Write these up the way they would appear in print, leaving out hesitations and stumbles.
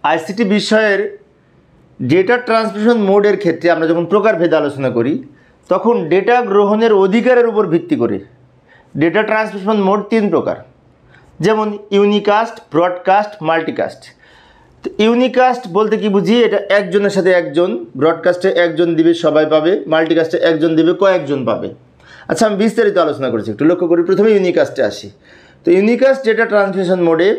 ICT বিষয়ের data transmission মোডের ক্ষেত্রে আমরা যখন প্রকারভেদে আলোচনা করি তখন ডেটা গ্রহণের অধিকারের উপর ভিত্তি করে ডেটা ট্রান্সমিশন মোড 3 প্রকার, যেমন ইউনিকাস্ট, ব্রডকাস্ট, মাল্টিকাস্ট। তো ইউনিকাস্ট বলতে কি বুঝি? এটা একজনের সাথে একজন, ব্রডকাস্টে একজন দিবে সবাই পাবে, মাল্টিকাস্টে একজন দিবে কয়েকজন পাবে। আচ্ছা, আমি বিস্তারিত আলোচনা করেছি, একটু লক্ষ্য করি। প্রথমে ইউনিকাস্টে আসি। তো ইউনিকাস্ট ডেটা ট্রান্সমিশন মোডে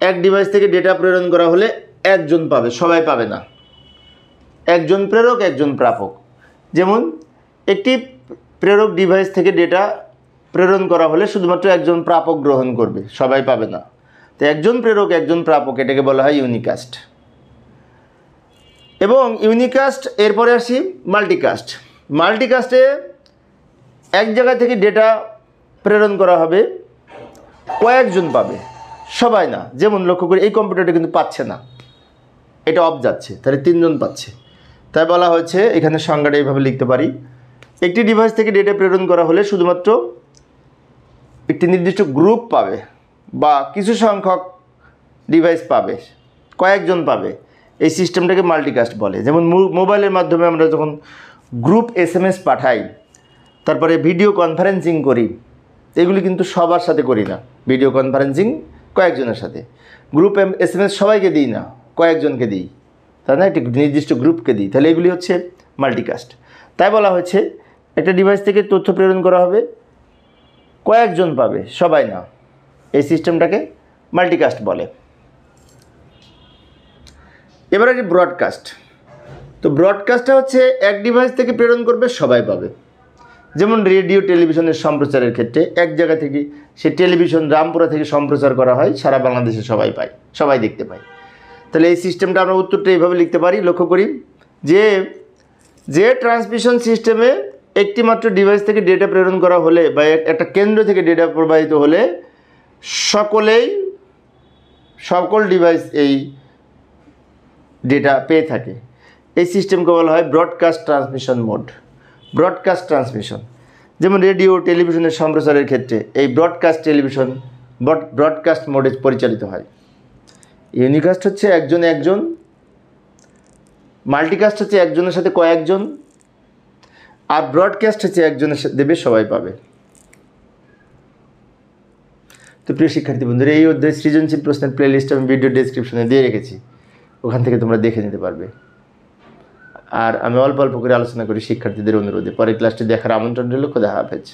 এক ডিভাইস থেকে ডেটা প্রেরণ করা হলে একজন পাবে, সবাই পাবে না। একজন প্রেরক, একজন প্রাপক। যেমন একটি প্রেরক ডিভাইস থেকে ডেটা প্রেরণ করা হলে শুধুমাত্র একজন প্রাপক গ্রহণ করবে, সবাই পাবে না। তো একজন প্রেরক, একজন প্রাপক, এটাকে বলা হয় ইউনিকাস্ট। এবং ইউনিকাস্ট, এরপরে আসি মাল্টিকাস্ট। মাল্টিকাস্টে এক জায়গা থেকে ডেটা প্রেরণ করা হবে, কয়েকজন পাবে, সবাই না। যেমন লক্ষ্য করি, এই কম্পিউটারটা কিন্তু পাচ্ছে না, এটা অফ যাচ্ছে, তাহলে 3 জন পাচ্ছে। তাই বলা হয়েছে, এখানে সংজ্ঞাটা এইভাবে লিখতে পারি, একটি ডিভাইস থেকে ডেটা প্রেরণ করা হলে শুধুমাত্র একটি নির্দিষ্ট গ্রুপ পাবে বা কিছু সংখ্যক ডিভাইস পাবে, কয়েকজন পাবে, এই সিস্টেমটাকে মাল্টিকাস্ট বলে। যেমন মোবাইলের মাধ্যমে আমরা যখন গ্রুপ SMS পাঠাই, তারপরে ভিডিও কনফারেন্সিং করি, এগুলি কিন্তু সবার সাথে করি না। ভিডিও কনফারেন্সিং কয়েকজনের সাথে, গ্রুপ SMS সবাইকে দিই না, কয়েকজনকে দিই, তাই না? একটি নির্দিষ্ট গ্রুপকে দিই, তাহলে এগুলি হচ্ছে মাল্টিকাস্ট। তাই বলা হচ্ছে একটা ডিভাইস থেকে তথ্য প্রেরণ করা হবে, কয়েকজন পাবে, সবাই না, এই সিস্টেমটাকে মাল্টিকাস্ট বলে। এবার আছে ব্রডকাস্ট। তো ব্রডকাস্টটা হচ্ছে এক ডিভাইস থেকে প্রেরণ করবে, সবাই পাবে। যেমন রেডিও টেলিভিশনের সম্প্রচারের ক্ষেত্রে এক জায়গা থেকে সে টেলিভিশন রামপুরা থেকে সম্প্রচার করা হয়, সারা বাংলাদেশে সবাই পায়, সবাই দেখতে পায়। তাহলে এই সিস্টেমটা আমরা উত্তরটা এইভাবে লিখতে পারি। লক্ষ্য করি যে ট্রান্সমিশন সিস্টেমে একটি মাত্র ডিভাইস থেকে ডেটা প্রেরণ করা হলে বা একটা কেন্দ্র থেকে ডেটা প্রবাহিত হলে সকল ডিভাইস এই ডেটা পেয়ে থাকে, এই সিস্টেমকে বলা হয় broadcast transmission mode. Broadcast transmission, যেমন রেডিও টেলিভিশনের সম্প্রচারের ক্ষেত্রে এই ব্রডকাস্ট মোডে পরিচালিত হয়। ইউনিকাস্ট হচ্ছে একজন, মাল্টিকাস্ট হচ্ছে একজনের সাথে কয়েকজন, আর ব্রডকাস্ট হচ্ছে একজনের সাথে দেবে, সবাই পাবে। তো প্রিয় শিক্ষার্থী বন্ধুরা, এই অধ্যায় সৃজনশীল প্রশ্নের প্লেলিস্ট আমি ভিডিও ডেসক্রিপশনে দিয়ে রেখেছি, ওখান থেকে তোমরা দেখে নিতে পারবে। আর আমি অল্প অল্প করে আলোচনা করি শিক্ষার্থীদের অনুরোধে। পরের ক্লাসটি দেখার আমন্ত্রণ রইল। খোদা হাফেজ।